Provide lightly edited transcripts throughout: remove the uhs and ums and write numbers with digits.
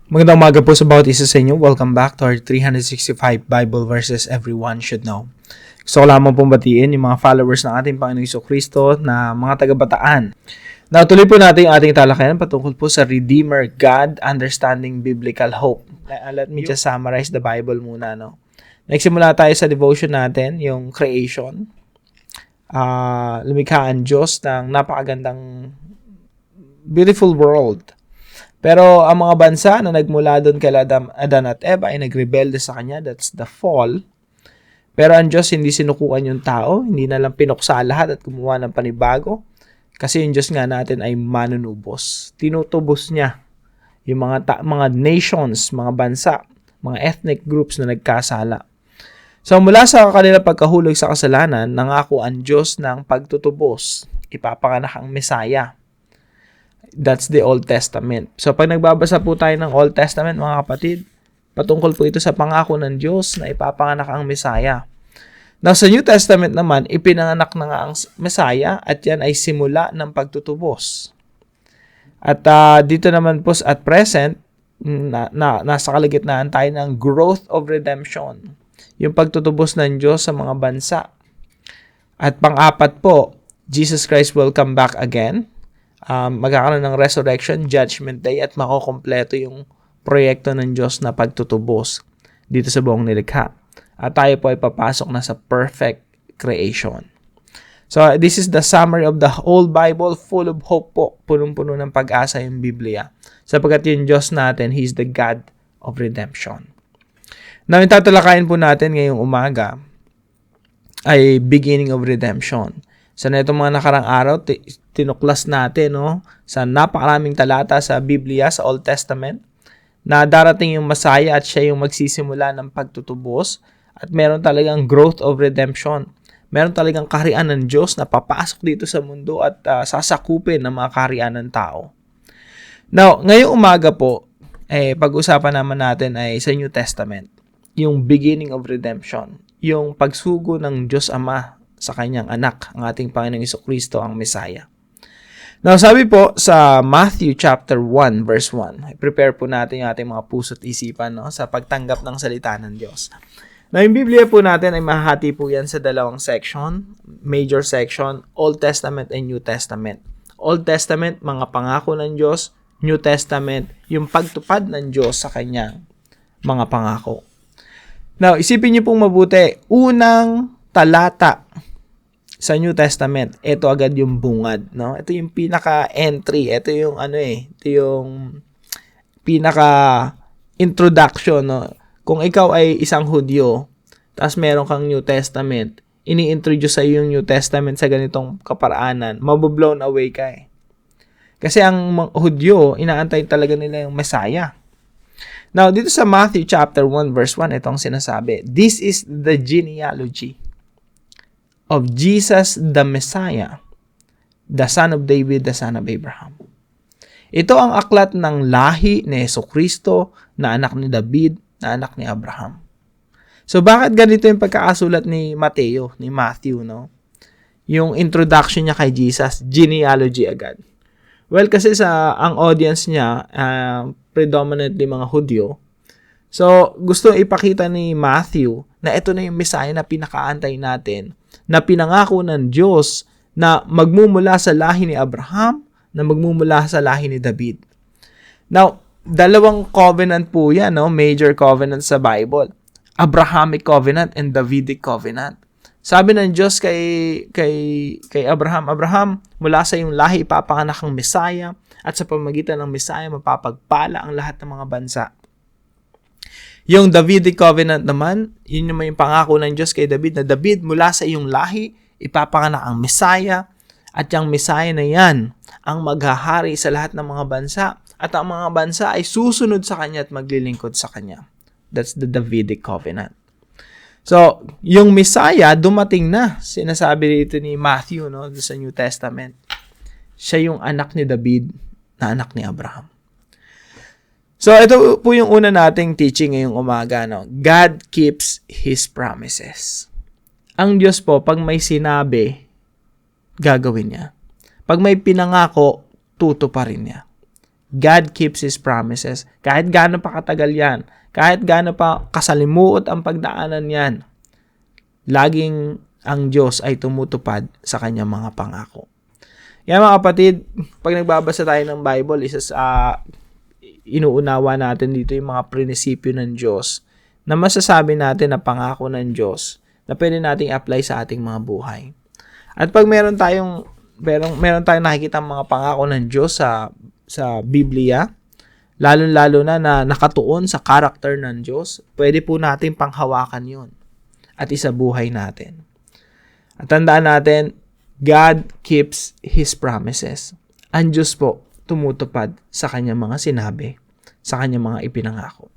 Magandang umaga po sa bawat isa sa inyo. Welcome back to our 365 Bible verses everyone should know. Gusto ko lamang pong batiin yung mga followers ng ating Panginoong Jesucristo na mga taga-Bataan. Now, tuloy po natin yung ating talakayan patungkol po sa Redeemer God, Understanding Biblical Hope. Let me just summarize the Bible muna. Nagsimula tayo sa devotion natin, yung creation. Lumikha ang Diyos ng napakagandang beautiful world. Pero ang mga bansa na nagmula doon kay Adan at Eva ay nagrebelde sa kanya. That's the fall. Pero ang Diyos hindi sinukuan yung tao. Hindi na lang pinuksa lahat at gumawa ng panibago. Kasi yung Diyos nga natin ay manunubos. Tinutubos niya yung mga nations, mga bansa, mga ethnic groups na nagkasala. So mula sa kanila pagkahulog sa kasalanan, nangako ang Diyos ng pagtutubos. Ipapanganak ang Messiah. That's the Old Testament. So, pag nagbabasa po tayo ng Old Testament, mga kapatid, patungkol po ito sa pangako ng Diyos na ipapanganak ang Messiah. Now, sa New Testament naman, ipinanganak na nga ang Messiah at yan ay simula ng pagtutubos. At dito naman po at present, nasa kalagitnaan tayo ng growth of redemption. Yung pagtutubos ng Diyos sa mga bansa. At pang-apat po, Jesus Christ will come back again. Magkakaroon ng resurrection, judgment day, at makokompleto yung proyekto ng Diyos na pagtutubos dito sa buong nilikha. At tayo po ay papasok na sa perfect creation. So, this is the summary of the whole Bible, full of hope po. Punong-puno ng pag-asa yung Biblia. Sapagkat yung Diyos natin, He is the God of redemption. Now, yung tatalakayin po natin ngayong umaga ay beginning of redemption. Sa itong mga nakarang araw, tinuklas natin sa napakaraming talata sa Biblia, sa Old Testament, na darating yung Messiah at siya yung magsisimula ng pagtutubos at meron talagang growth of redemption. Meron talagang kaharian ng Diyos na papasok dito sa mundo at sasakupin ng mga kaharian ng tao. Now, ngayong umaga po, pag-usapan naman natin ay sa New Testament, yung beginning of redemption, yung pagsugo ng Diyos Ama sa kanyang anak, ang ating Panginoong Jesucristo, ang Messiah. Now, sabi po sa Matthew chapter 1, verse 1, prepare po natin yung ating mga puso't isipan sa pagtanggap ng salita ng Diyos. Now, yung Biblia po natin ay mahahati po yan sa dalawang section, major section, Old Testament and New Testament. Old Testament, mga pangako ng Diyos. New Testament, yung pagtupad ng Diyos sa kanyang mga pangako. Now, isipin niyo pong mabuti, unang talata sa New Testament, ito agad yung bungad, Ito yung pinaka-entry, ito yung ito yung pinaka-introduction, Kung ikaw ay isang Hudyo, tapos meron kang New Testament, ini-introduce sa yung New Testament sa ganitong kaparaanan, maboblown away ka Kasi ang mga Hudyo, inaantay talaga nila yung Messiah. Now, dito sa Matthew chapter 1, verse 1, itong sinasabi, this is the genealogy of Jesus the Messiah, the son of David, the son of Abraham. Ito ang aklat ng lahi ni Jesucristo na anak ni David, na anak ni Abraham. So, bakit ganito yung pagkakasulat ni Matthew, Yung introduction niya kay Jesus, genealogy agad. Well, kasi ang audience niya, predominantly mga Hudyo, so, gusto ipakita ni Matthew na ito na yung Messiah na pinakaantay natin, na pinangako ng Diyos na magmumula sa lahi ni Abraham, na magmumula sa lahi ni David. Now, dalawang covenant po yan, major covenant sa Bible. Abrahamic covenant and Davidic covenant. Sabi ng Diyos kay Abraham, Abraham, mula sa iyong lahi ipapanganak ang Messiah, at sa pamamagitan ng Messiah mapapagpala ang lahat ng mga bansa. Yung Davidic covenant naman, yun naman yung pangako ng Diyos kay David, na David, mula sa iyong lahi, ipapanganak ang Messiah, at yung Messiah na yan, ang maghahari sa lahat ng mga bansa, at ang mga bansa ay susunod sa kanya at maglilingkod sa kanya. That's the Davidic covenant. So, yung Messiah, dumating na. Sinasabi dito ni Matthew, sa New Testament. Siya yung anak ni David, na anak ni Abraham. So, ito po yung una nating teaching ngayong umaga. God keeps His promises. Ang Diyos po, pag may sinabi, gagawin niya. Pag may pinangako, tutuparin niya. God keeps His promises. Kahit gaano pa katagal yan, kahit gaano pa kasalimuot ang pagdaanan yan, laging ang Diyos ay tumutupad sa kanyang mga pangako. Yan mga kapatid, pag nagbabasa tayo ng Bible, isa sa inuunawa natin dito yung mga prinsipyo ng Diyos na masasabi natin na pangako ng Diyos na pwede nating apply sa ating mga buhay. At pag meron tayong nakikita mga pangako ng Diyos sa Biblia, lalo-lalo na nakatuon sa character ng Diyos, pwede po natin panghawakan yun at isabuhay natin. At tandaan natin, God keeps His promises. Ang Diyos po tumutupad sa kanyang mga sinabi, sa kanyang mga ipinangako.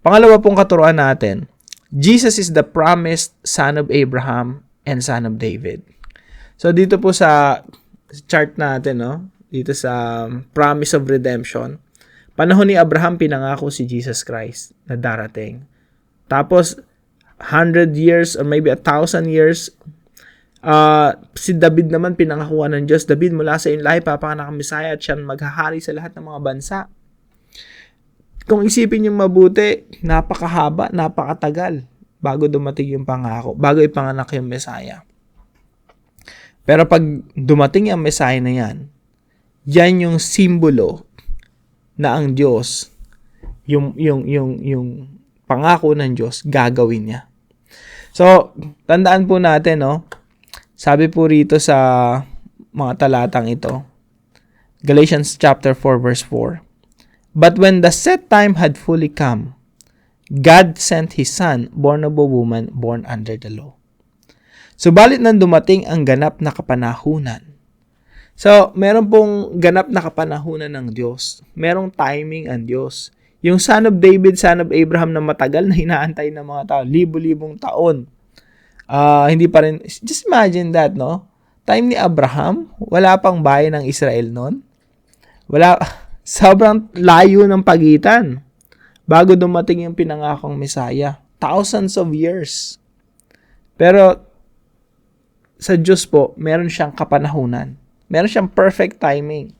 Pangalawa pong katuruan natin, Jesus is the promised son of Abraham and son of David. So dito po sa chart natin, no? Dito sa promise of redemption, panahon ni Abraham pinangako si Jesus Christ na darating. Tapos 100 years or maybe 1,000 years, si David naman pinangakuan ng Diyos, David, mula sa iyong lahi papanganak ang Messiah at siya maghahari sa lahat ng mga bansa. Kung isipin niyo mabuti, napakahaba, napakatagal bago dumating yung pangako, bago ipanganak yung Messiah. Pero pag dumating yung Messiah na yan yung simbolo na ang Diyos, yung pangako ng Diyos, gagawin niya. So, tandaan po natin, no? Sabi po rito sa mga talatang ito, Galatians chapter 4 verse 4, "But when the set time had fully come, God sent His Son, born of a woman, born under the law." Subalit nang dumating ang ganap na kapanahunan. So, meron pong ganap na kapanahunan ng Diyos. Merong timing ang Diyos. Yung son of David, son of Abraham na matagal na hinaantay ng mga tao, libo-libong taon. Hindi pa rin, just imagine that, no? Time ni Abraham, wala pang bayan ng Israel noon. Sobrang layo ng pagitan bago dumating yung pinangakong Messiah. Thousands of years. Pero sa Diyos po, meron siyang kapanahunan. Meron siyang perfect timing.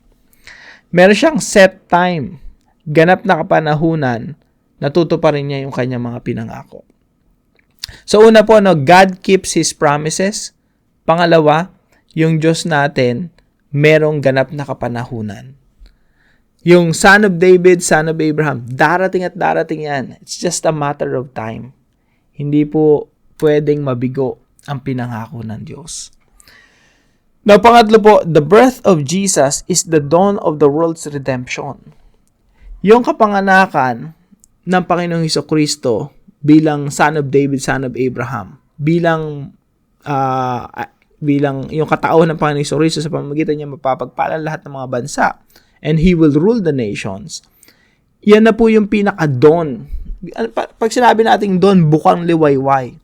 Meron siyang set time. Ganap na kapanahunan, natutuparin niya yung kanyang mga pinangako. So una po, God keeps His promises. Pangalawa, yung Diyos natin, merong ganap na kapanahunan. Yung son of David, son of Abraham, darating at darating yan. It's just a matter of time. Hindi po pwedeng mabigo ang pinangako ng Diyos. Now, pangatlo po, the birth of Jesus is the dawn of the world's redemption. Yung kapanganakan ng Panginoong Hesukristo bilang son of David, son of Abraham, bilang yung katauhan ng Panginoong Hesukristo sa pamamagitan niya mapapagpala lahat ng mga bansa, and He will rule the nations. Yan na po yung pinaka-dawn. Pag sinabi natin dawn, bukang liwayway.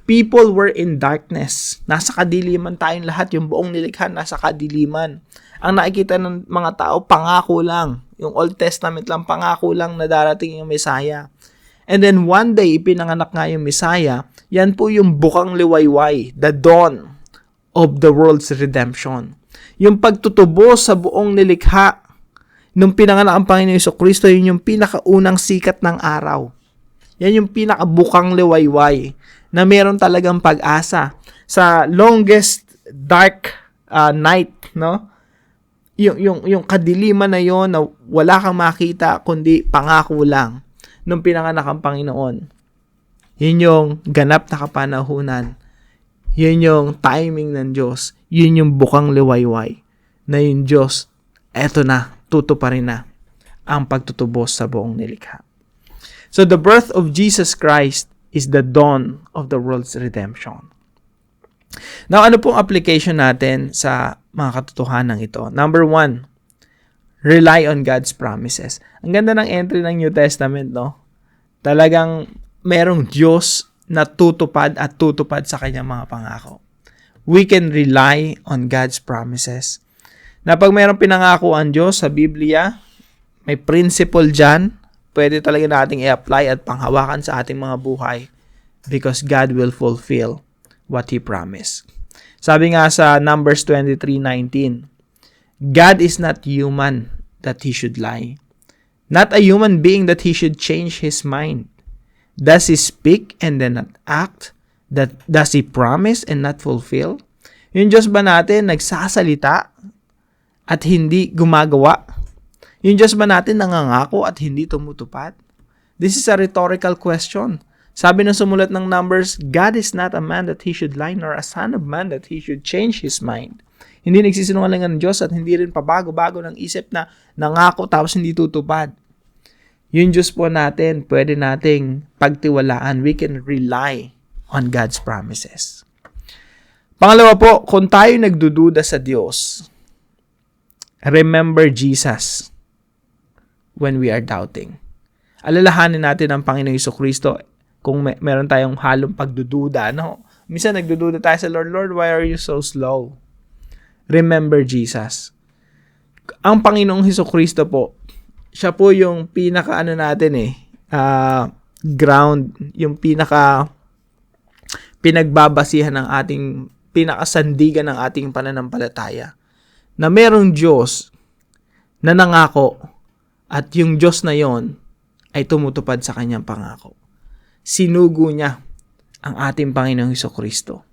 People were in darkness. Nasa kadiliman tayong lahat. Yung buong nilikha nasa kadiliman. Ang nakikita ng mga tao, pangako lang. Yung Old Testament lang, pangako lang na darating yung Messiah. And then one day, ipinanganak nga yung Messiah. Yan po yung bukang liwayway. The dawn of the world's redemption. Yung pagtutubo sa buong nilikha nung pinanganak ang Panginoon Hesukristo, yun yung pinakaunang sikat ng araw. Yan yung pinakabukang liwayway na meron talagang pag-asa sa longest dark night, no? Yung kadiliman na yon na wala kang makita kundi pangako lang nung pinanganak ang Panginoon. Yun yung ganap na kapanahunan. Yun yung timing ng Diyos. Yun yung bukang liwayway na yung Diyos, eto na, tutuparin na ang pagtutubos sa buong nilikha. So the birth of Jesus Christ is the dawn of the world's redemption. Now, ano pong application natin sa mga katotohanan ito? Number 1, rely on God's promises. Ang ganda ng entry ng New Testament, no? Talagang merong Diyos na tutupad at tutupad sa kanyang mga pangako. We can rely on God's promises. Na pag merong pinangako ang Diyos sa Biblia, may principle dyan, pwede talaga nating i-apply at panghawakan sa ating mga buhay because God will fulfill what He promised. Sabi nga sa Numbers 23:19, God is not human that he should lie. Not a human being that he should change his mind. Does he speak and then not act? Does he promise and not fulfill? Yung Diyos ba natin nagsasalita at hindi gumagawa? Yung Diyos ba natin nangangako at hindi tumutupad? This is a rhetorical question. Sabi ng sumulat ng Numbers, God is not a man that he should lie, nor a son of man that he should change his mind. Hindi nagsisinungaling ang Diyos at hindi rin pabago-bago ng isip na nangako tapos hindi tutupad. Yung Diyos po natin, pwede nating pagtiwalaan. We can rely on God's promises. Pangalawa po, kung tayo nagdududa sa Diyos, remember Jesus when we are doubting. Alalahanin natin ang Panginoong Jesucristo kung meron tayong halong pagdududa. No? Minsan nagdududa tayo sa Lord, Lord, why are you so slow? Remember Jesus. Ang Panginoong Jesucristo po, siya po yung ground, yung pinagbabasihan ng ating, pinakasandigan ng ating pananampalataya. Na merong Diyos na nangako at yung Diyos na yon ay tumutupad sa kanyang pangako. Sinugo niya ang ating Panginoong Jesucristo.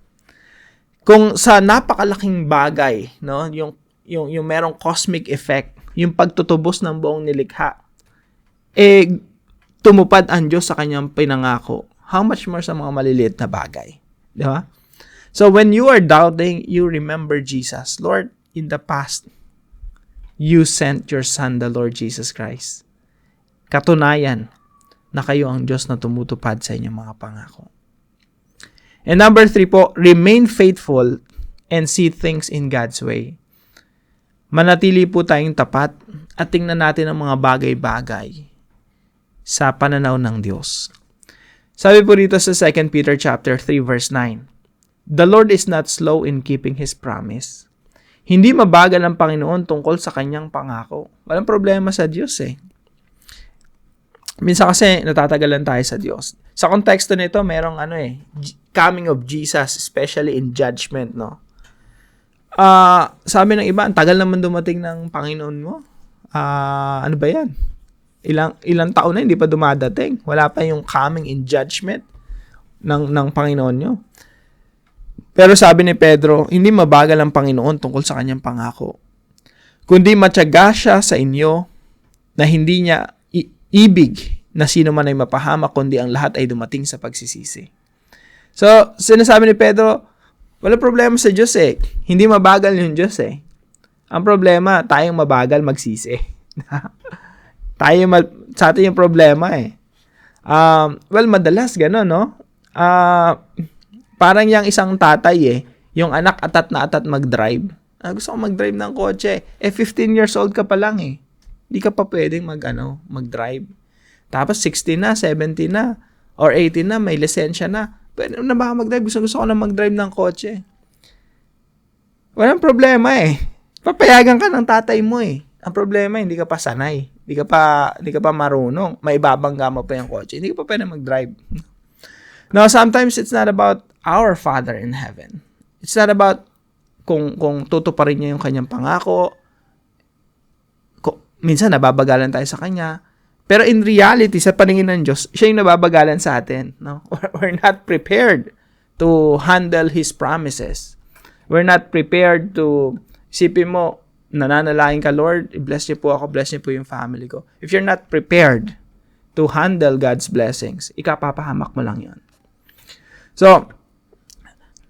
Kung sa napakalaking bagay, no, yung merong cosmic effect, yung pagtutubos ng buong nilikha, tumupad ang Diyos sa kanyang pinangako. How much more sa mga maliliit na bagay? Di ba? So when you are doubting, you remember Jesus. Lord, in the past, you sent your Son, the Lord Jesus Christ. Katunayan na kayo ang Diyos na tumutupad sa inyong mga pangako. And number 3 po, remain faithful and see things in God's way. Manatili po tayong tapat at tingnan natin ang mga bagay-bagay sa pananaw ng Diyos. Sabi po dito sa 2 Peter chapter 3 verse 9, The Lord is not slow in keeping His promise. Hindi mabagal ang Panginoon tungkol sa kanyang pangako. Walang problema sa Diyos eh. Minsan kasi natatagalan tayo sa Diyos. Sa konteksto nito, merong coming of Jesus, especially in judgment, no? Sabi ng iba, ang tagal naman dumating ng Panginoon mo. Ano ba yan? Ilang taon na hindi pa dumadating. Wala pa yung coming in judgment ng Panginoon nyo. Pero sabi ni Pedro, hindi mabagal ang Panginoon tungkol sa kanyang pangako. Kundi matyaga siya sa inyo na hindi niya ibig na sino man ay mapahamak, kundi ang lahat ay dumating sa pagsisisi. So, sinasabi ni Pedro, wala problema sa Diyos eh. Hindi mabagal yung Diyos eh. Ang problema, tayong mabagal magsisi. Sa atin yung problema eh. Madalas gano'n, no? Parang yung isang tatay eh, yung anak atat na atat mag-drive. Gusto ko mag-drive ng kotse. 15 years old ka pa lang eh. Hindi ka pa pwedeng mag-drive. Tapos 16 na, 17 na, or 18 na, may lisensya na. Pwede na ba mag-drive? Gusto ko na mag-drive ng kotse. Walang problema eh. Papayagan ka ng tatay mo eh. Ang problema, hindi ka pa sanay. Hindi ka pa marunong. May ibabangga mo pa yung kotse. Hindi ka pa pwede mag-drive. Now, sometimes it's not about our Father in heaven. It's not about kung tutuparin niya yung kanyang pangako. Minsan nababagalan tayo sa kanya. Pero in reality, sa paningin ng Diyos, siya yung nababagalan sa atin. No? We're not prepared to handle His promises. We're not prepared to, isipin mo, nananalangin ka, Lord, bless niyo po ako, bless niyo po yung family ko. If you're not prepared to handle God's blessings, ikapapahamak mo lang yun. So,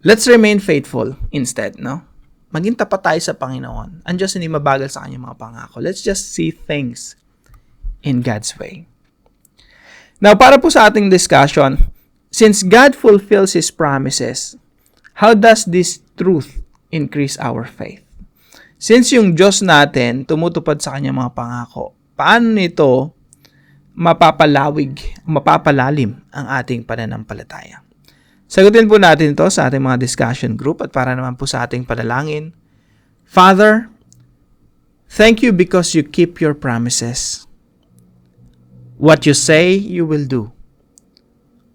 let's remain faithful instead, no? Maging tapat tayo sa Panginoon. Ang Diyos hindi mabagal sa kanyang mga pangako. Let's just see things in God's way. Now, para po sa ating discussion, since God fulfills His promises, how does this truth increase our faith? Since yung Diyos natin tumutupad sa kanyang mga pangako, paano nito mapapalalim ang ating pananampalataya? Sagutin po natin ito sa ating mga discussion group at para naman po sa ating panalangin. Father, thank you because you keep your promises. What you say, you will do.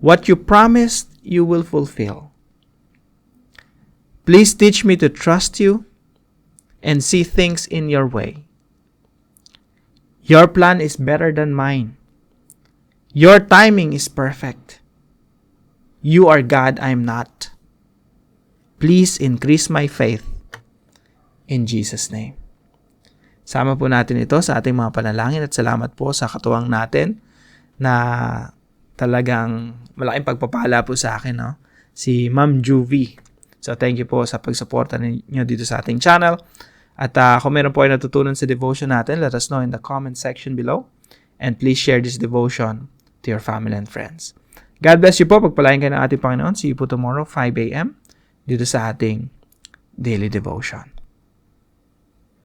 What you promised, you will fulfill. Please teach me to trust you and see things in your way. Your plan is better than mine. Your timing is perfect. You are God, I am not. Please increase my faith. In Jesus' name. Sama po natin ito sa ating mga panalangin at salamat po sa katuwang natin na talagang malaking pagpapala po sa akin, no? Si Ma'am Juvie. So thank you po sa pagsuporta ninyo dito sa ating channel. At kung meron po ay natutunan sa devotion natin, let us know in the comment section below. And please share this devotion to your family and friends. God bless you po. Pagpalain kayo ng ating Panginoon. See you po tomorrow, 5 a.m. dito sa ating daily devotion.